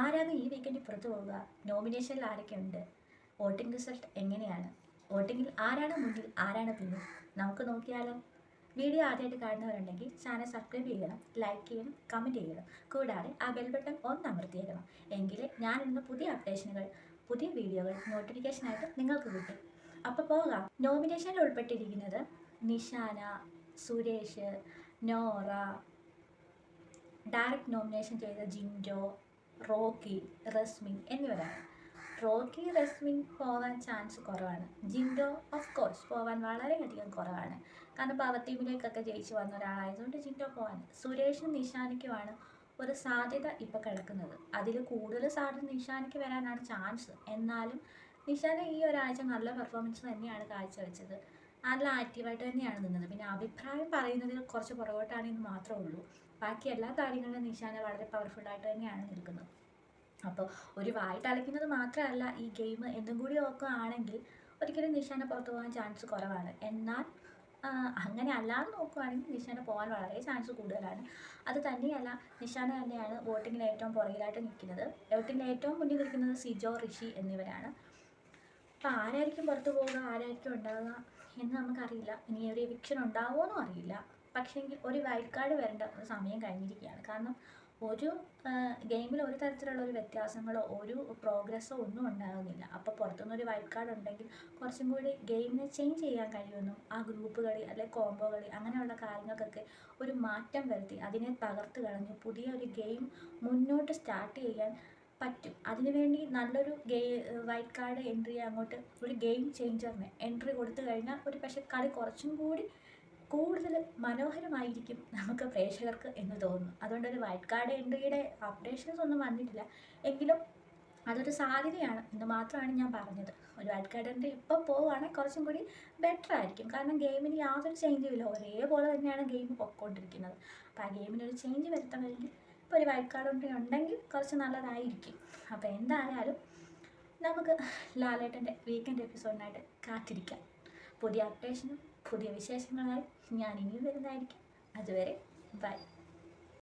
ആരാകും ഈ വീക്കെൻഡിൽ പുറത്തു പോവുക? നോമിനേഷനിൽ ആരൊക്കെയുണ്ട്? വോട്ടിംഗ് റിസൾട്ട് എങ്ങനെയാണ്? വോട്ടിങ്ങിൽ ആരാണ് മുന്നിൽ, ആരാണ് പിന്നിൽ? നമുക്ക് നോക്കിയാലോ? വീഡിയോ ആദ്യമായിട്ട് കാണുന്നവരുണ്ടെങ്കിൽ ചാനൽ സബ്സ്ക്രൈബ് ചെയ്യണം, ലൈക്ക് ചെയ്യണം, കമൻറ്റ് ചെയ്യണം. കൂടാതെ ആ ബെൽ ബട്ടൺ ഒന്ന് അമർത്തിയേക്കണം. എങ്കിലേ ഞാൻ ഇന്ന് പുതിയ അപ്ഡേഷനുകൾ, പുതിയ വീഡിയോകൾ നോട്ടിഫിക്കേഷനായിട്ട് നിങ്ങൾക്ക് കിട്ടും. അപ്പോൾ പോകാം. നോമിനേഷനിൽ ഉൾപ്പെട്ടിരിക്കുന്നത് നിഷാന, സുരേഷ്, നോറ, ഡയറക്റ്റ് നോമിനേഷൻ ചെയ്ത ജിൻഡോ, റോക്കി, റസ്മിൻ എന്നിവരാണ്. റോക്കി, റസ്മിൻ പോകാൻ ചാൻസ് കുറവാണ്. ജിൻഡോ ഓഫ് കോഴ്സ് പോകാൻ വളരെയധികം കുറവാണ്. കാരണം പവർ ടീമിലേക്കൊക്കെ ജയിച്ച് വന്ന ഒരാളായതുകൊണ്ട് ജിൻഡോ പോകാൻ. സുരേഷിനും നിഷാനയ്ക്കുമാണ് ഒരു സാധ്യത ഇപ്പോൾ കിടക്കുന്നത്. അതിൽ കൂടുതൽ സാധ്യത നിഷാനയ്ക്ക് വരാനാണ് ചാൻസ്. എന്നാലും നിഷാന ഈ ഒരാഴ്ച നല്ല പെർഫോമൻസ് തന്നെയാണ് കാഴ്ചവെച്ചത്. നല്ല ആക്റ്റീവായിട്ട് തന്നെയാണ് നിന്നത്. പിന്നെ അഭിപ്രായം പറയുന്നതിൽ കുറച്ച് പുറകോട്ടാണെന്ന് മാത്രമേ ഉള്ളൂ. ബാക്കി എല്ലാ കാര്യങ്ങളിലും നിഷാന വളരെ പവർഫുള്ളായിട്ട് തന്നെയാണ് നിൽക്കുന്നത്. അപ്പോൾ ഒരു വായിട്ട് അലയ്ക്കുന്നത് മാത്രമല്ല ഈ ഗെയിം എന്നും കൂടി നോക്കുകയാണെങ്കിൽ ഒരിക്കലും നിഷാന പുറത്തു പോകാൻ ചാൻസ് കുറവാണ്. എന്നാൽ അങ്ങനെ അല്ലാതെ നോക്കുകയാണെങ്കിൽ നിഷാന പോകാൻ വളരെ ചാൻസ് കൂടുതലാണ്. അത് തന്നെയല്ല, നിഷാന തന്നെയാണ് വോട്ടിങ്ങിൽ ഏറ്റവും പുറകിലായിട്ട് നിൽക്കുന്നത്. വോട്ടിങ്ങിൽ ഏറ്റവും മുന്നിൽ നിൽക്കുന്നത് സിജോ, ഋഷി എന്നിവരാണ്. അപ്പോൾ ആരായിരിക്കും പുറത്തു പോവുക, ആരായിരിക്കും ഉണ്ടാവുക എന്ന് നമുക്കറിയില്ല. ഇനി ഒരു എവിക്ഷൻ ഉണ്ടാവുമോ അറിയില്ല. പക്ഷേങ്കിൽ ഒരു വൈൽഡ് കാർഡ് വരേണ്ട സമയം കഴിഞ്ഞിരിക്കുകയാണ്. കാരണം ഒരു ഗെയിമിൽ ഒരു തരത്തിലുള്ള ഒരു വ്യത്യാസങ്ങളോ ഒരു പ്രോഗ്രസ്സോ ഒന്നും ഉണ്ടാകുന്നില്ല. അപ്പോൾ പുറത്തുനിന്നൊരു വൈൽഡ് കാർഡ് ഉണ്ടെങ്കിൽ കുറച്ചും കൂടി ഗെയിമിനെ ചേഞ്ച് ചെയ്യാൻ കഴിയുമെന്നും ആ ഗ്രൂപ്പ് കളി അല്ലെങ്കിൽ കോംബോ കളി അങ്ങനെയുള്ള കാര്യങ്ങൾക്കൊക്കെ ഒരു മാറ്റം വരുത്തി അതിനെ തകർത്ത് കളഞ്ഞ് പുതിയൊരു ഗെയിം മുന്നോട്ട് സ്റ്റാർട്ട് ചെയ്യാൻ പറ്റും. അതിനുവേണ്ടി നല്ലൊരു വൈൽഡ് കാർഡ് എൻട്രി അങ്ങോട്ട് ഒരു ഗെയിം ചേഞ്ചറിന് എൻട്രി കൊടുത്തു കഴിഞ്ഞാൽ ഒരു പക്ഷേ കളി കുറച്ചും കൂടി കൂടുതൽ മനോഹരമായിരിക്കും നമുക്ക് പ്രേക്ഷകർക്ക് എന്ന് തോന്നുന്നു. അതുകൊണ്ടൊരു വൈൽഡ് കാർഡ് എൻട്രിയുടെ അപ്ഡേഷൻസ് ഒന്നും വന്നിട്ടില്ല. എങ്കിലും അതൊരു സാധ്യതയാണ് എന്ന് മാത്രമാണ് ഞാൻ പറഞ്ഞത്. ഒരു വൈൽഡ് കാർഡ് എൻട്രി ഇപ്പോൾ പോവുകയാണെങ്കിൽ കുറച്ചും കൂടി ബെറ്റർ ആയിരിക്കും. കാരണം ഗെയിമിന് യാതൊരു ചേഞ്ചും ഇല്ല, ഒരേപോലെ തന്നെയാണ് ഗെയിം പൊയ്ക്കൊണ്ടിരിക്കുന്നത്. അപ്പോൾ ആ ഗെയിമിനൊരു ചേഞ്ച് വരുത്തണമെങ്കിൽ ഇപ്പോൾ ഒരു വൈൽഡ് കാർഡ് എൻട്രി ഉണ്ടെങ്കിൽ കുറച്ച് നല്ലതായിരിക്കും. അപ്പോൾ എന്തായാലും നമുക്ക് ലാലേട്ടൻ്റെ വീക്കെൻഡ് എപ്പിസോഡിനായിട്ട് കാത്തിരിക്കാം. പുതിയ അപ്ഡേഷനും പുതിയ വിശേഷങ്ങളായി ഞാൻ ഇനിയും വരുന്നതായിരിക്കും. അതുവരെ ബൈ.